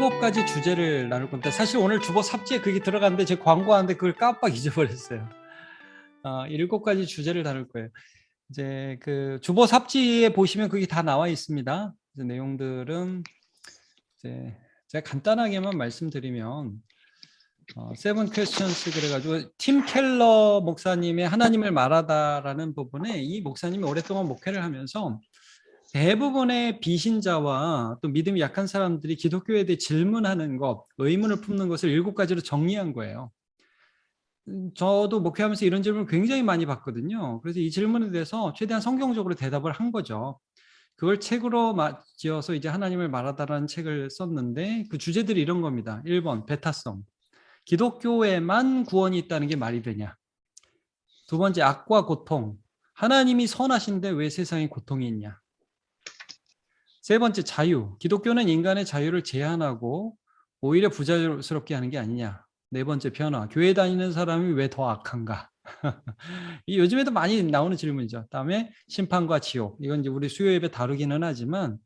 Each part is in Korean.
7가지 주제를 나눌 건데 사실 오늘 주보 삽지에 그게 들어갔는데 제가 광고하는데 그걸 깜빡 잊어버렸어요. 7가지 주제를 다룰 거예요. 이제 그 주보 삽지에 보시면 그게 다 나와 있습니다. 이제 내용들은 이제 제가 간단하게만 말씀드리면 세븐 퀘스천스 그래가지고 팀 켈러 목사님의 하나님을 말하다라는 부분에 이 목사님이 오랫동안 목회를 하면서 대부분의 비신자와 또 믿음이 약한 사람들이 기독교에 대해 질문하는 것, 의문을 품는 것을 7가지로 정리한 거예요. 저도 목회하면서 이런 질문을 굉장히 많이 받거든요. 그래서 이 질문에 대해서 최대한 성경적으로 대답을 한 거죠. 그걸 책으로 지어서 이제 하나님을 말하다라는 책을 썼는데 그 주제들이 이런 겁니다. 1번, 배타성. 기독교에만 구원이 있다는 게 말이 되냐? 두 번째, 악과 고통. 하나님이 선하신데 왜 세상에 고통이 있냐? 세 번째, 자유. 기독교는 인간의 자유를 제한하고 오히려 부자유스럽게 하는 게 아니냐. 네 번째, 변화. 교회 다니는 사람이 왜 더 악한가? 이 요즘에도 많이 나오는 질문이죠. 다음에 심판과 지옥. 이건 이제 우리 수요 예배 다루기는 하지만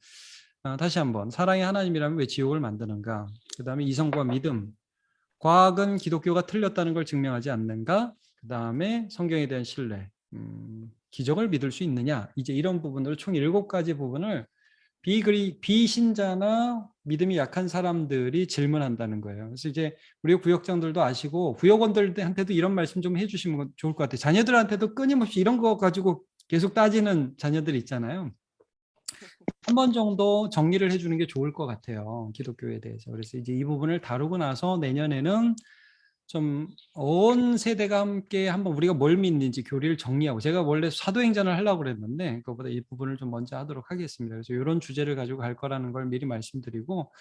다시 한번 사랑의 하나님이라면 왜 지옥을 만드는가? 그 다음에 이성과 믿음. 과학은 기독교가 틀렸다는 걸 증명하지 않는가? 그 다음에 성경에 대한 신뢰. 기적을 믿을 수 있느냐? 이제 이런 부분으로 총 7가지 부분을 비신자나 믿음이 약한 사람들이 질문한다는 거예요. 그래서 이제 우리 구역장들도 아시고 구역원들한테도 이런 말씀 좀 해주시면 좋을 것 같아요. 자녀들한테도 끊임없이 이런 거 가지고 계속 따지는 자녀들 있잖아요. 한 번 정도 정리를 해주는 게 좋을 것 같아요. 기독교에 대해서. 그래서 이제 이 부분을 다루고 나서 내년에는 좀 온 세대가 함께 한번 우리가 뭘 믿는지 교리를 정리하고, 제가 원래 사도행전을 하려고 그랬는데 그것보다 이 부분을 좀 먼저 하도록 하겠습니다. 그래서 이런 주제를 가지고 갈 거라는 걸 미리 말씀드리고,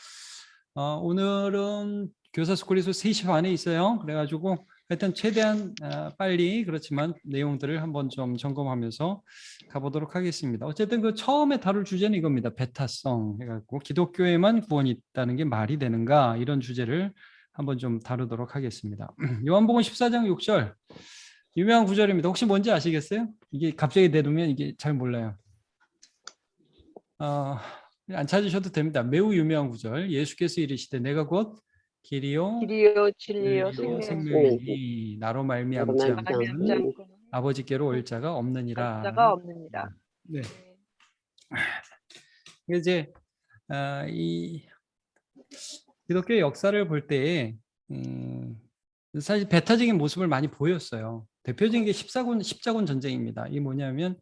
오늘은 교사 스쿨에서 3시 반에 있어요. 그래가지고 하여튼 최대한 빨리, 그렇지만 내용들을 한번 좀 점검하면서 가보도록 하겠습니다. 어쨌든 그 처음에 다룰 주제는 이겁니다. 배타성 해갖고 기독교에만 구원이 있다는 게 말이 되는가, 이런 주제를 한번 좀 다루도록 하겠습니다. 요한복음 14장 6절 유명한 구절입니다. 혹시 뭔지 아시겠어요? 이게 갑자기 내두면 이게 잘 몰라요. 안 찾으셔도 됩니다. 매우 유명한 구절. 예수께서 이르시되 내가 곧 길이요 진리요 생명이니 나로 말미암지 않고는 아버지께로 올 자가 없느니라. 네. 이제 이 기독교의 역사를 볼 때에 사실 배타적인 모습을 많이 보였어요. 대표적인 게 십자군 전쟁입니다. 이게 뭐냐면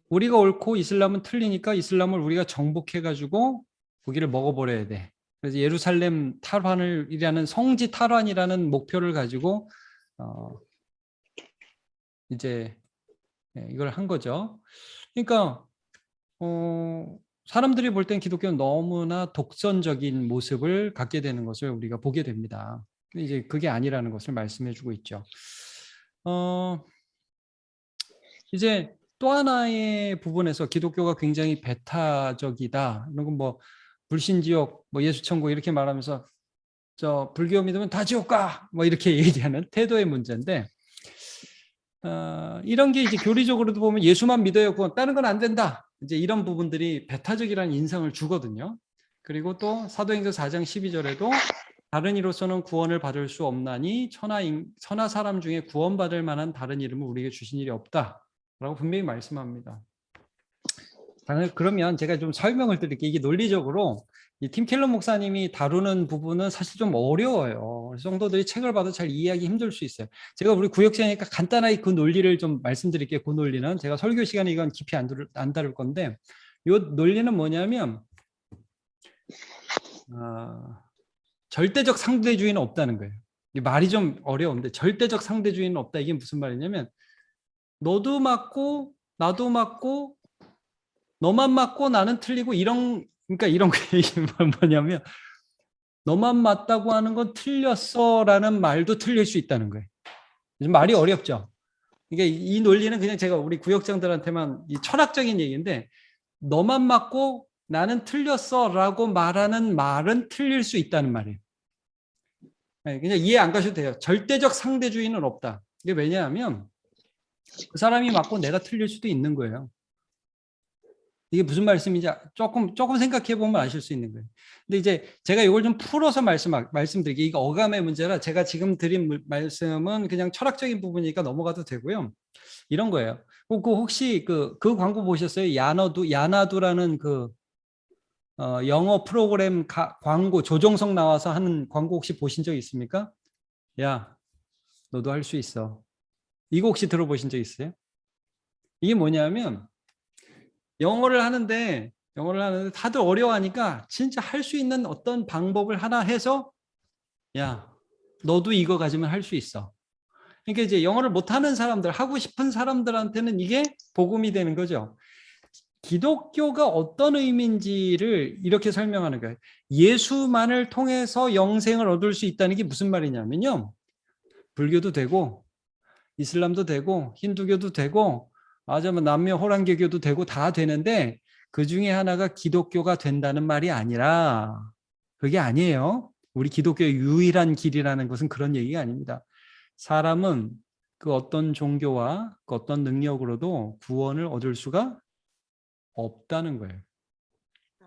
우리가 옳고 이슬람은 틀리니까 이슬람을 우리가 정복해가지고 고기를 먹어버려야 돼. 그래서 예루살렘 탈환이라는 성지 탈환이라는 목표를 가지고 이제 이걸 한 거죠. 그러니까 사람들이 볼 땐 기독교는 너무나 독선적인 모습을 갖게 되는 것을 우리가 보게 됩니다. 이제 그게 아니라는 것을 말씀해주고 있죠. 이제 또 하나의 부분에서 기독교가 굉장히 배타적이다. 이런 건 뭐 불신지옥, 뭐 예수천국 이렇게 말하면서 저 불교 믿으면 다 지옥 가! 뭐 이렇게 얘기하는 태도의 문제인데, 이런 게 이제 교리적으로도 보면 예수만 믿어요. 다른 건 안 된다. 이제 이런 부분들이 배타적이라는 인상을 주거든요. 그리고 또 사도행전 4장 12절에도 다른 이로서는 구원을 받을 수 없나니 천하 사람 중에 구원받을 만한 다른 이름을 우리에게 주신 일이 없다. 라고 분명히 말씀합니다. 그러면 제가 좀 설명을 드릴게요. 이게 논리적으로 이 팀 켈러 목사님이 다루는 부분은 사실 좀 어려워요. 성도들이 책을 봐도 잘 이해하기 힘들 수 있어요. 제가 우리 구역장이니까 간단하게 그 논리를 좀 말씀드릴게요. 그 논리는 제가 설교 시간에 이건 깊이 안 다룰 건데, 이 논리는 뭐냐면 절대적 상대주의는 없다는 거예요. 이 말이 좀 어려운데 절대적 상대주의는 없다. 이게 무슨 말이냐면 너도 맞고 나도 맞고 너만 맞고 나는 틀리고 그러니까 이런 얘기 뭐냐면 너만 맞다고 하는 건 틀렸어라는 말도 틀릴 수 있다는 거예요. 말이 어렵죠. 이게 이 논리는 그냥 제가 우리 구역장들한테만 이 철학적인 얘기인데, 너만 맞고 나는 틀렸어라고 말하는 말은 틀릴 수 있다는 말이에요. 그냥 이해 안 가셔도 돼요. 절대적 상대주의는 없다. 이게 왜냐하면 그 사람이 맞고 내가 틀릴 수도 있는 거예요. 이게 무슨 말씀인지 조금 생각해 보면 아실 수 있는 거예요. 근데 이제 제가 이걸 좀 풀어서 말씀드리게, 이거 어감의 문제라 제가 지금 드린 말씀은 그냥 철학적인 부분이니까 넘어가도 되고요. 이런 거예요. 혹시 그 광고 보셨어요? 야나두라는 영어 프로그램 광고, 조정석 나와서 하는 광고 혹시 보신 적 있습니까? 야, 너도 할 수 있어. 이거 혹시 들어보신 적 있어요? 이게 뭐냐면 영어를 하는데 다들 어려워하니까 진짜 할 수 있는 어떤 방법을 하나 해서, 야, 너도 이거 가지면 할 수 있어. 그러니까 이제 영어를 못하는 사람들, 하고 싶은 사람들한테는 이게 복음이 되는 거죠. 기독교가 어떤 의미인지를 이렇게 설명하는 거예요. 예수만을 통해서 영생을 얻을 수 있다는 게 무슨 말이냐면요, 불교도 되고 이슬람도 되고 힌두교도 되고 남미 호랑개교도 되고 다 되는데, 그 중에 하나가 기독교가 된다는 말이 아니라, 그게 아니에요. 우리 기독교의 유일한 길이라는 것은 그런 얘기가 아닙니다. 사람은 그 어떤 종교와 그 어떤 능력으로도 구원을 얻을 수가 없다는 거예요.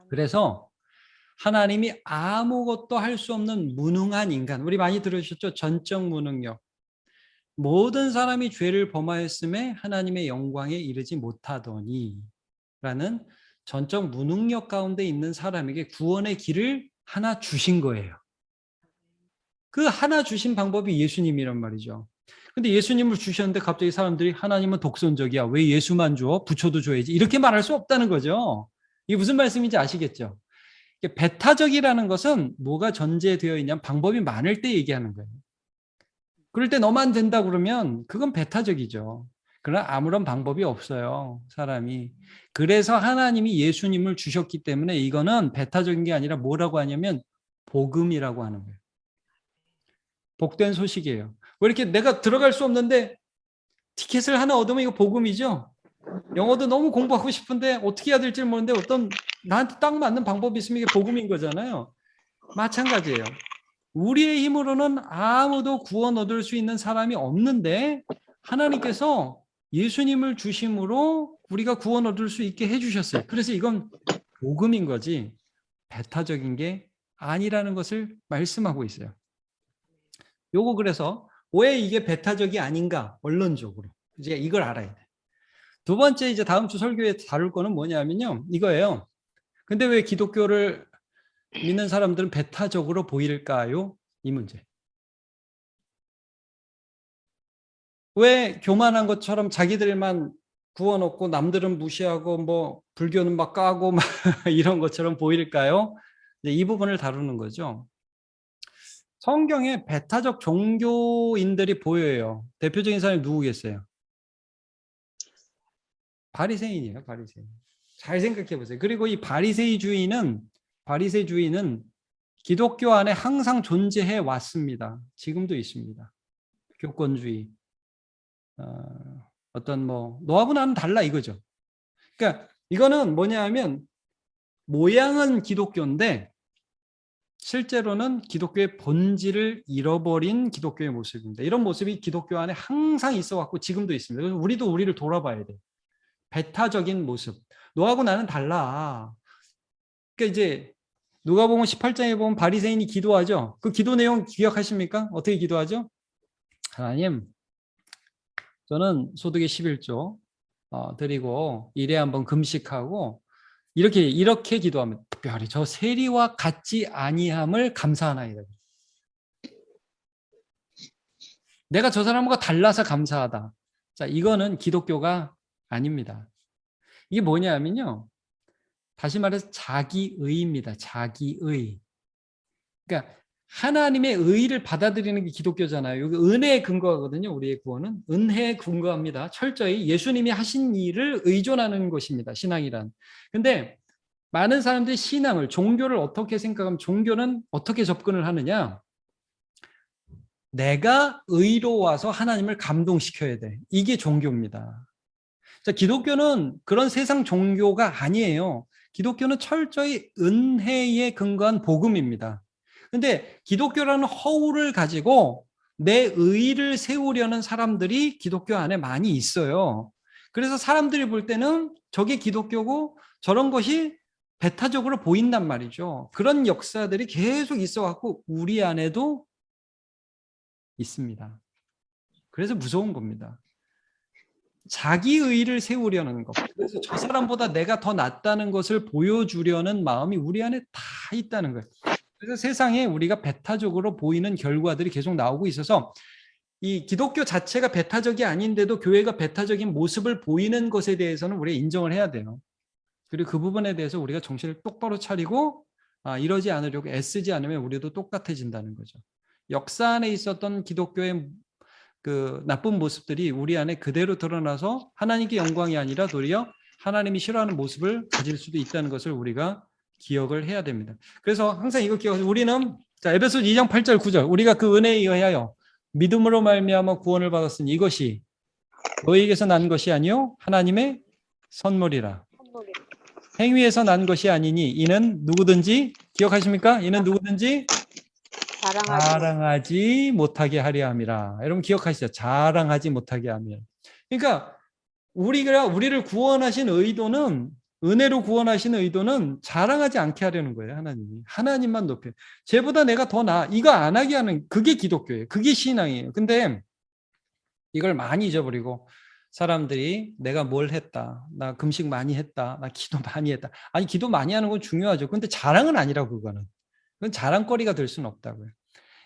그래서 하나님이 아무것도 할 수 없는 무능한 인간, 우리 많이 들으셨죠? 전적 무능력. 모든 사람이 죄를 범하였음에 하나님의 영광에 이르지 못하더니 라는 전적 무능력 가운데 있는 사람에게 구원의 길을 하나 주신 거예요. 그 하나 주신 방법이 예수님이란 말이죠. 근데 예수님을 주셨는데 갑자기 사람들이 하나님은 독선적이야, 왜 예수만 줘? 부처도 줘야지, 이렇게 말할 수 없다는 거죠. 이게 무슨 말씀인지 아시겠죠? 배타적이라는 것은 뭐가 전제되어 있냐면 방법이 많을 때 얘기하는 거예요. 그럴 때 너만 된다 그러면 그건 배타적이죠. 그러나 아무런 방법이 없어요, 사람이. 그래서 하나님이 예수님을 주셨기 때문에 이거는 배타적인 게 아니라 뭐라고 하냐면 복음이라고 하는 거예요. 복된 소식이에요. 왜 이렇게 내가 들어갈 수 없는데 티켓을 하나 얻으면 이거 복음이죠. 영어도 너무 공부하고 싶은데 어떻게 해야 될지 모르는데 어떤 나한테 딱 맞는 방법이 있으면 이게 복음인 거잖아요. 마찬가지예요. 우리의 힘으로는 아무도 구원 얻을 수 있는 사람이 없는데 하나님께서 예수님을 주심으로 우리가 구원 얻을 수 있게 해주셨어요. 그래서 이건 복음인 거지 배타적인 게 아니라는 것을 말씀하고 있어요. 요거 그래서 왜 이게 배타적이 아닌가, 원론적으로 이제 이걸 알아야 돼. 두 번째, 이제 다음 주 설교에 다룰 거는 뭐냐면요, 이거예요. 근데 왜 기독교를 믿는 사람들은 배타적으로 보일까요? 이 문제. 왜 교만한 것처럼 자기들만 구원 얻고 남들은 무시하고 뭐 불교는 막 까고 막 이런 것처럼 보일까요? 이 부분을 다루는 거죠. 성경에 배타적 종교인들이 보여요. 대표적인 사람이 누구겠어요? 바리새인이에요, 바리새인. 잘 생각해 보세요. 그리고 이 바리새주의는 기독교 안에 항상 존재해 왔습니다. 지금도 있습니다. 교권주의. 어떤 너하고 나는 달라 이거죠. 그러니까 이거는 뭐냐면 모양은 기독교인데 실제로는 기독교의 본질을 잃어버린 기독교의 모습입니다. 이런 모습이 기독교 안에 항상 있어 왔고 지금도 있습니다. 그래서 우리도 우리를 돌아봐야 돼. 배타적인 모습. 너하고 나는 달라. 그러니까 이제 누가복음 18장에 보면 바리새인이 기도하죠. 그 기도 내용 기억하십니까? 어떻게 기도하죠? 하나님, 저는 소득의 11조 드리고 일에 한번 금식하고 이렇게 기도하면 특별히 저 세리와 같지 아니함을 감사하나이다. 내가 저 사람과 달라서 감사하다. 자, 이거는 기독교가 아닙니다. 이게 뭐냐면요, 다시 말해서 자기의입니다. 자기의. 그러니까 하나님의 의를 받아들이는 게 기독교잖아요. 여기 은혜에 근거하거든요. 우리의 구원은 은혜에 근거합니다. 철저히 예수님이 하신 일을 의존하는 것입니다, 신앙이란. 근데 많은 사람들이 신앙을, 종교를 어떻게 생각하면, 종교는 어떻게 접근을 하느냐, 내가 의로워서 하나님을 감동시켜야 돼. 이게 종교입니다. 자, 기독교는 그런 세상 종교가 아니에요. 기독교는 철저히 은혜에 근거한 복음입니다. 근데 기독교라는 허울을 가지고 내 의를 세우려는 사람들이 기독교 안에 많이 있어요. 그래서 사람들이 볼 때는 저게 기독교고 저런 것이 배타적으로 보인단 말이죠. 그런 역사들이 계속 있어갖고 우리 안에도 있습니다. 그래서 무서운 겁니다. 자기 의를 세우려는 것. 그래서 저 사람보다 내가 더 낫다는 것을 보여주려는 마음이 우리 안에 다 있다는 거예요. 그래서 세상에 우리가 배타적으로 보이는 결과들이 계속 나오고 있어서 이 기독교 자체가 배타적이 아닌데도 교회가 배타적인 모습을 보이는 것에 대해서는 우리가 인정을 해야 돼요. 그리고 그 부분에 대해서 우리가 정신을 똑바로 차리고 이러지 않으려고 애쓰지 않으면 우리도 똑같아진다는 거죠. 역사 안에 있었던 기독교의 그 나쁜 모습들이 우리 안에 그대로 드러나서 하나님께 영광이 아니라 도리어 하나님이 싫어하는 모습을 가질 수도 있다는 것을 우리가 기억을 해야 됩니다. 그래서 항상 이거 기억하세요. 우리는 자, 에베소 2장 8절 9절 우리가 그 은혜에 의하여 믿음으로 말미암아 구원을 받았으니 이것이 너희에게서 난 것이 아니요 하나님의 선물이라. 행위에서 난 것이 아니니 이는 누구든지 기억하십니까? 이는 누구든지 자랑하지 못하게 하려 함이라. 여러분 기억하시죠? 자랑하지 못하게 함이라. 그러니까 우리를 구원하신 의도는 은혜로 구원하신 의도는 자랑하지 않게 하려는 거예요. 하나님이. 하나님만 높여. 쟤보다 내가 더 나아. 이거 안 하게 하는 그게 기독교예요. 그게 신앙이에요. 근데 이걸 많이 잊어버리고 사람들이 내가 뭘 했다. 나 금식 많이 했다. 나 기도 많이 했다. 아니 기도 많이 하는 건 중요하죠. 근데 자랑은 아니라고 그거는. 그건 자랑거리가 될 수는 없다고요.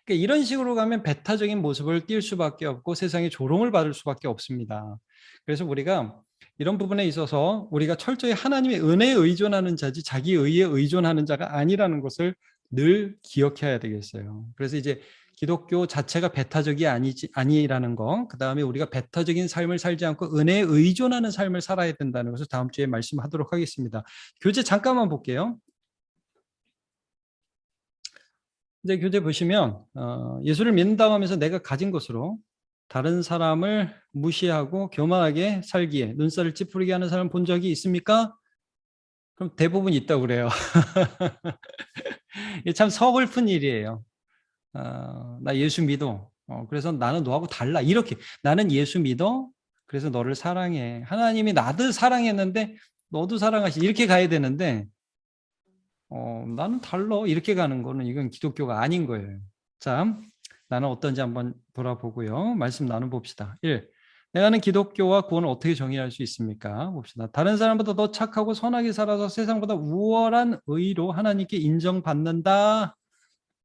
그러니까 이런 식으로 가면 배타적인 모습을 띌 수밖에 없고 세상에 조롱을 받을 수밖에 없습니다. 그래서 우리가 이런 부분에 있어서 우리가 철저히 하나님의 은혜에 의존하는 자지 자기 의에 의존하는 자가 아니라는 것을 늘 기억해야 되겠어요. 그래서 이제 기독교 자체가 배타적이 아니라는 거, 그 다음에 우리가 배타적인 삶을 살지 않고 은혜에 의존하는 삶을 살아야 된다는 것을 다음 주에 말씀하도록 하겠습니다. 교재 잠깐만 볼게요. 이제 교재 보시면 예수를 믿는다고 하면서 내가 가진 것으로 다른 사람을 무시하고 교만하게 살기에 눈살을 찌푸리게 하는 사람 본 적이 있습니까? 그럼 대부분 있다고 그래요. 이게 참 서글픈 일이에요. 나 예수 믿어. 그래서 나는 너하고 달라. 이렇게 나는 예수 믿어. 그래서 너를 사랑해. 하나님이 나도 사랑했는데 너도 사랑하시. 이렇게 가야 되는데 나는 달라. 이렇게 가는 거는 이건 기독교가 아닌 거예요. 자, 나는 어떤지 한번 돌아보고요. 말씀 나눠봅시다. 1. 내가는 기독교와 구원을 어떻게 정의할 수 있습니까? 봅시다. 다른 사람보다 더 착하고 선하게 살아서 세상보다 우월한 의로 하나님께 인정받는다.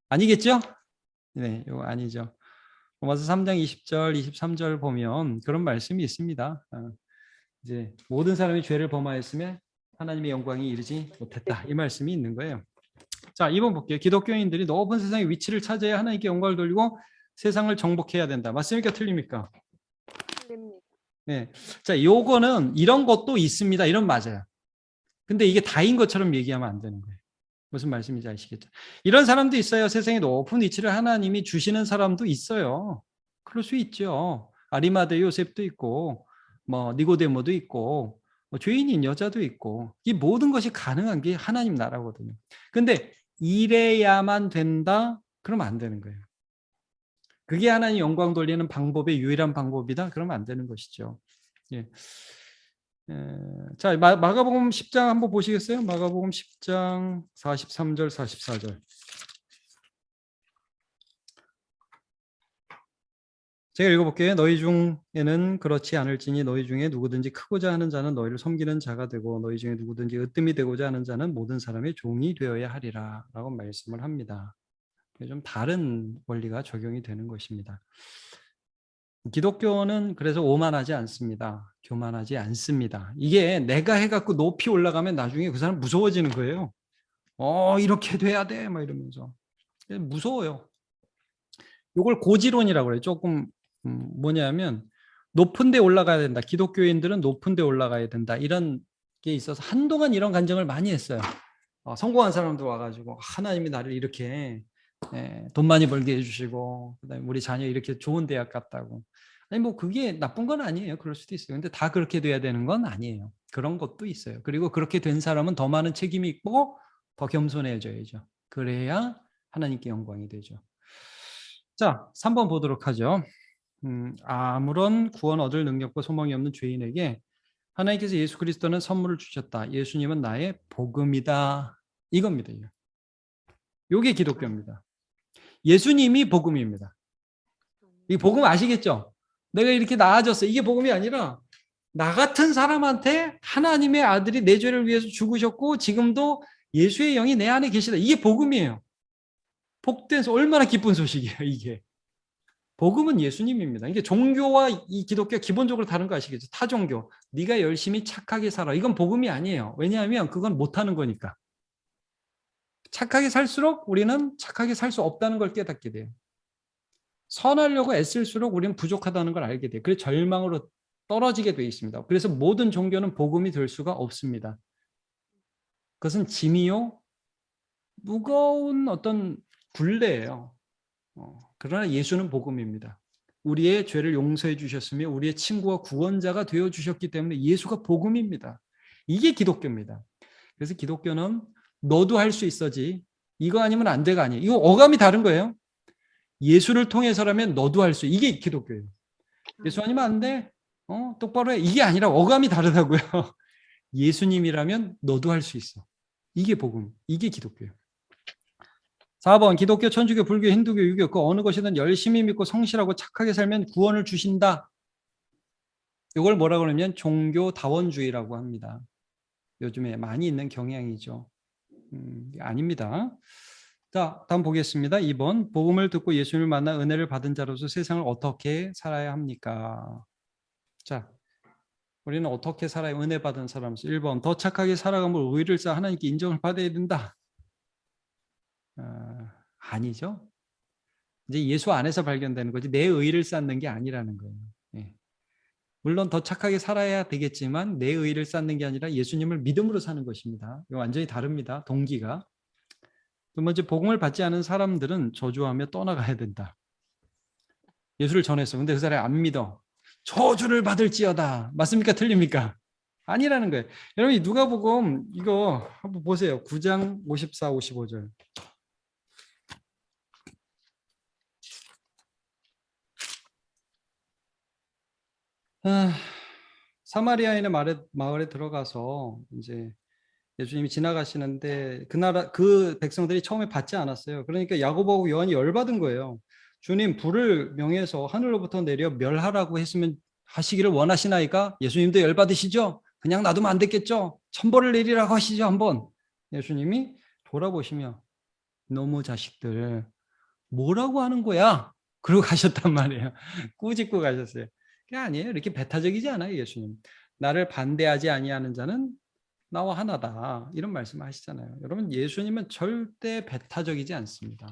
아니겠죠? 네, 이거 아니죠. 로마서 3장 20절, 23절 보면 그런 말씀이 있습니다. 이제 모든 사람이 죄를 범하였으면 하나님의 영광이 이르지 못했다. 이 말씀이 있는 거예요. 자, 2번 볼게요. 기독교인들이 높은 세상의 위치를 찾아야 하나님께 영광을 돌리고 세상을 정복해야 된다. 맞습니까? 틀립니까? 틀립니다. 네. 자, 요거는 이런 것도 있습니다. 이런 맞아요. 근데 이게 다인 것처럼 얘기하면 안 되는 거예요. 무슨 말씀인지 아시겠죠? 이런 사람도 있어요. 세상에 높은 위치를 하나님이 주시는 사람도 있어요. 그럴 수 있죠. 아리마대 요셉도 있고, 뭐 니고데모도 있고, 뭐 죄인인 여자도 있고, 이 모든 것이 가능한 게 하나님 나라거든요. 근데 이래야만 된다? 그러면 안 되는 거예요. 그게 하나님 영광 돌리는 방법의 유일한 방법이다? 그러면 안 되는 것이죠. 예. 자, 마가복음 10장 한번 보시겠어요? 마가복음 10장 43절, 44절. 제가 읽어볼게요. 너희 중에는 그렇지 않을지니 너희 중에 누구든지 크고자 하는 자는 너희를 섬기는 자가 되고 너희 중에 누구든지 으뜸이 되고자 하는 자는 모든 사람의 종이 되어야 하리라 라고 말씀을 합니다. 좀 다른 원리가 적용이 되는 것입니다. 기독교는 그래서 오만하지 않습니다. 교만하지 않습니다. 이게 내가 해갖고 높이 올라가면 나중에 그 사람 무서워지는 거예요. 이렇게 돼야 돼. 막 이러면서. 무서워요. 이걸 고지론이라고 그래요. 조금, 뭐냐면, 높은 데 올라가야 된다. 기독교인들은 높은 데 올라가야 된다. 이런 게 있어서 한동안 이런 간증을 많이 했어요. 성공한 사람들 와가지고, 하나님이 나를 이렇게 돈 많이 벌게 해주시고, 그다음에 우리 자녀 이렇게 좋은 대학 갔다고. 아니, 뭐, 그게 나쁜 건 아니에요. 그럴 수도 있어요. 근데 다 그렇게 돼야 되는 건 아니에요. 그런 것도 있어요. 그리고 그렇게 된 사람은 더 많은 책임이 있고, 더 겸손해져야죠. 그래야 하나님께 영광이 되죠. 자, 3번 보도록 하죠. 아무런 구원 얻을 능력과 소망이 없는 죄인에게 하나님께서 예수 그리스도는 선물을 주셨다. 예수님은 나의 복음이다. 이겁니다. 이게 기독교입니다. 예수님이 복음입니다. 이 복음 아시겠죠? 내가 이렇게 나아졌어. 이게 복음이 아니라 나 같은 사람한테 하나님의 아들이 내 죄를 위해서 죽으셨고 지금도 예수의 영이 내 안에 계시다. 이게 복음이에요. 복된 얼마나 기쁜 소식이에요. 이게. 복음은 예수님입니다. 이게 종교와 이 기독교가 기본적으로 다른 거 아시겠죠? 타 종교. 네가 열심히 착하게 살아. 이건 복음이 아니에요. 왜냐하면 그건 못하는 거니까. 착하게 살수록 우리는 착하게 살 수 없다는 걸 깨닫게 돼요. 선하려고 애쓸수록 우리는 부족하다는 걸 알게 돼요. 그래서 절망으로 떨어지게 되어 있습니다. 그래서 모든 종교는 복음이 될 수가 없습니다. 그것은 짐이요, 무거운 어떤 굴레예요. 그러나 예수는 복음입니다. 우리의 죄를 용서해 주셨으며 우리의 친구와 구원자가 되어 주셨기 때문에 예수가 복음입니다. 이게 기독교입니다. 그래서 기독교는 너도 할 수 있어지 이거 아니면 안 돼가 아니에요. 이거 어감이 다른 거예요. 예수를 통해서라면 너도 할 수, 이게 기독교예요. 예수 아니면 안 돼. 똑바로 해. 이게 아니라 어감이 다르다고요. 예수님이라면 너도 할 수 있어. 이게 복음. 이게 기독교예요. 4번 기독교, 천주교, 불교, 힌두교, 유교 그 어느 것이든 열심히 믿고 성실하고 착하게 살면 구원을 주신다. 이걸 뭐라고 하냐면 종교다원주의라고 합니다. 요즘에 많이 있는 경향이죠. 아닙니다. 자, 다음 보겠습니다. 2번 복음을 듣고 예수님을 만나 은혜를 받은 자로서 세상을 어떻게 살아야 합니까? 자, 우리는 어떻게 살아야 은혜 받은 사람으로서 1번 더 착하게 살아가면 의를 쌓아 하나님께 인정을 받아야 된다. 아니죠. 이제 예수 안에서 발견되는 거지 내 의를 쌓는 게 아니라는 거예요. 예. 물론 더 착하게 살아야 되겠지만 내 의를 쌓는 게 아니라 예수님을 믿음으로 사는 것입니다. 이거 완전히 다릅니다. 동기가. 두 번째 복음을 받지 않은 사람들은 저주하며 떠나가야 된다. 예수를 전했어. 근데 그 사람이 안 믿어. 저주를 받을지어다. 맞습니까? 틀립니까? 아니라는 거예요. 여러분 이 누가복음 이거 한번 보세요. 9장 54, 55절. 사마리아인의 마을에 들어가서 이제 예수님이 지나가시는데 그 백성들이 처음에 받지 않았어요. 그러니까 야고보하고 요한이 열받은 거예요. 주님 불을 명해서 하늘로부터 내려 멸하라고 했으면 하시기를 원하시나이까? 예수님도 열받으시죠? 그냥 놔두면 안 됐겠죠? 천벌을 내리라고 하시죠 한번. 예수님이 돌아보시며 너무 자식들 뭐라고 하는 거야? 그러고 가셨단 말이에요. 꾸짖고 가셨어요. 그게 아니에요. 이렇게 배타적이지 않아요 예수님. 나를 반대하지 아니하는 자는 나와 하나다. 이런 말씀 하시잖아요. 여러분 예수님은 절대 배타적이지 않습니다.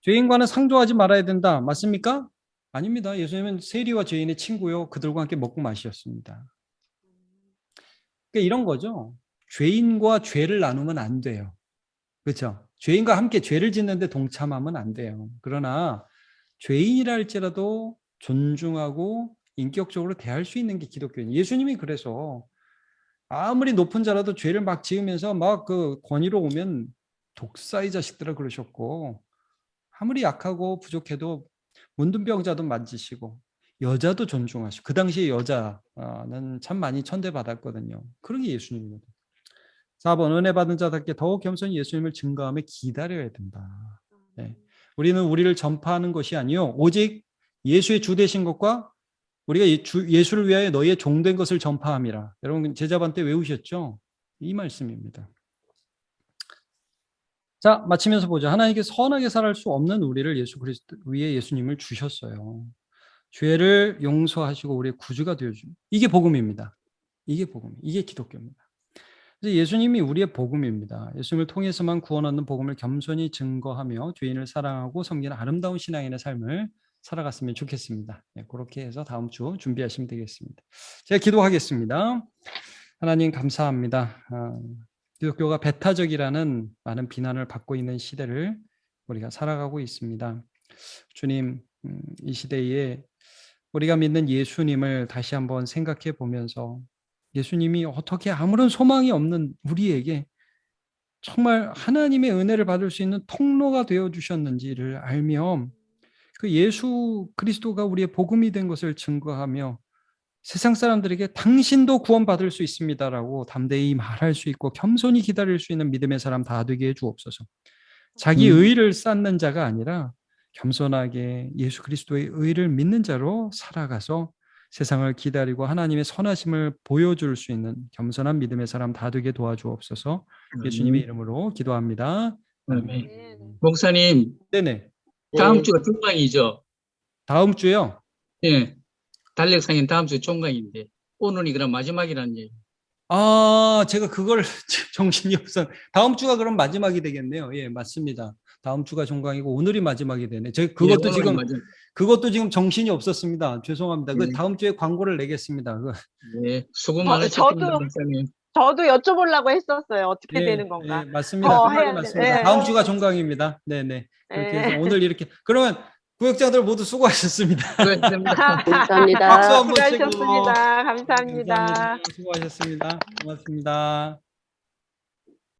죄인과는 상조하지 말아야 된다. 맞습니까? 아닙니다. 예수님은 세리와 죄인의 친구요. 그들과 함께 먹고 마셨습니다. 그러니까 이런 거죠. 죄인과 죄를 나누면 안 돼요. 그렇죠? 죄인과 함께 죄를 짓는데 동참하면 안 돼요. 그러나 죄인이라 할지라도 존중하고 인격적으로 대할 수 있는 게 기독교예요. 예수님이 그래서 아무리 높은 자라도 죄를 막 지으면서 막 그 권위로 오면 독사의 자식들아 그러셨고 아무리 약하고 부족해도 문둥병자도 만지시고 여자도 존중하시고 그 당시에 여자는 참 많이 천대받았거든요. 그런 게 예수님입니다. 4번 은혜 받은 자답게 더욱 겸손히 예수님을 증거하며 기다려야 된다. 네. 우리는 우리를 전파하는 것이 아니요 오직 예수의 주 되신 것과 우리가 예수를 위하여 너희의 종된 것을 전파함이라. 여러분 제자반 때 외우셨죠? 이 말씀입니다. 자, 마치면서 보자. 하나님께 선하게 살할 수 없는 우리를 예수 그리스도 위에 예수님을 주셨어요. 죄를 용서하시고 우리의 구주가 되어주. 이게 복음입니다. 이게 복음. 이게 기독교입니다. 그래서 예수님이 우리의 복음입니다. 예수님을 통해서만 구원 얻는 복음을 겸손히 증거하며 죄인을 사랑하고 섬기는 아름다운 신앙인의 삶을 살아갔으면 좋겠습니다. 네, 그렇게 해서 다음 주 준비하시면 되겠습니다. 제가 기도하겠습니다. 하나님 감사합니다. 기독교가 배타적이라는 많은 비난을 받고 있는 시대를 우리가 살아가고 있습니다. 주님, 이 시대에 우리가 믿는 예수님을 다시 한번 생각해 보면서 예수님이 어떻게 아무런 소망이 없는 우리에게 정말 하나님의 은혜를 받을 수 있는 통로가 되어 주셨는지를 알며 그 예수 그리스도가 우리의 복음이 된 것을 증거하며 세상 사람들에게 당신도 구원받을 수 있습니다라고 담대히 말할 수 있고 겸손히 기다릴 수 있는 믿음의 사람 다 되게 해 주옵소서. 자기 의를 쌓는 자가 아니라 겸손하게 예수 그리스도의 의를 믿는 자로 살아가서 세상을 기다리고 하나님의 선하심을 보여줄 수 있는 겸손한 믿음의 사람 다 되게 도와주옵소서. 예수님의 이름으로 기도합니다. 아멘. 목사님, 네네. 다음 주가 종강이죠? 다음 주요? 예. 달력상인 다음 주 종강인데 오늘이 그럼 마지막이라는 얘기. 아, 제가 그걸 정신이 없어. 다음 주가 그럼 마지막이 되겠네요. 예, 맞습니다. 다음 주가 종강이고 오늘이 마지막이 되네. 제가 그것도 오늘이 지금 마지막. 그것도 지금 정신이 없었습니다. 죄송합니다. 그 네. 다음 주에 광고를 내겠습니다. 네, 수고 많으셨습니다, 목사님. 저도 여쭤보려고 했었어요. 어떻게 예, 되는 건가? 예, 맞습니다. 그 말이 해야 맞습니다. 돼. 다음 주가 종강입니다. 네, 네. 그렇게 해서 오늘 이렇게 그러면 구역자들 모두 수고하셨습니다. 수고하셨습니다. 감사합니다. 박수 한번 치고. 수고하셨습니다. 감사합니다. 수고하셨습니다. 고맙습니다.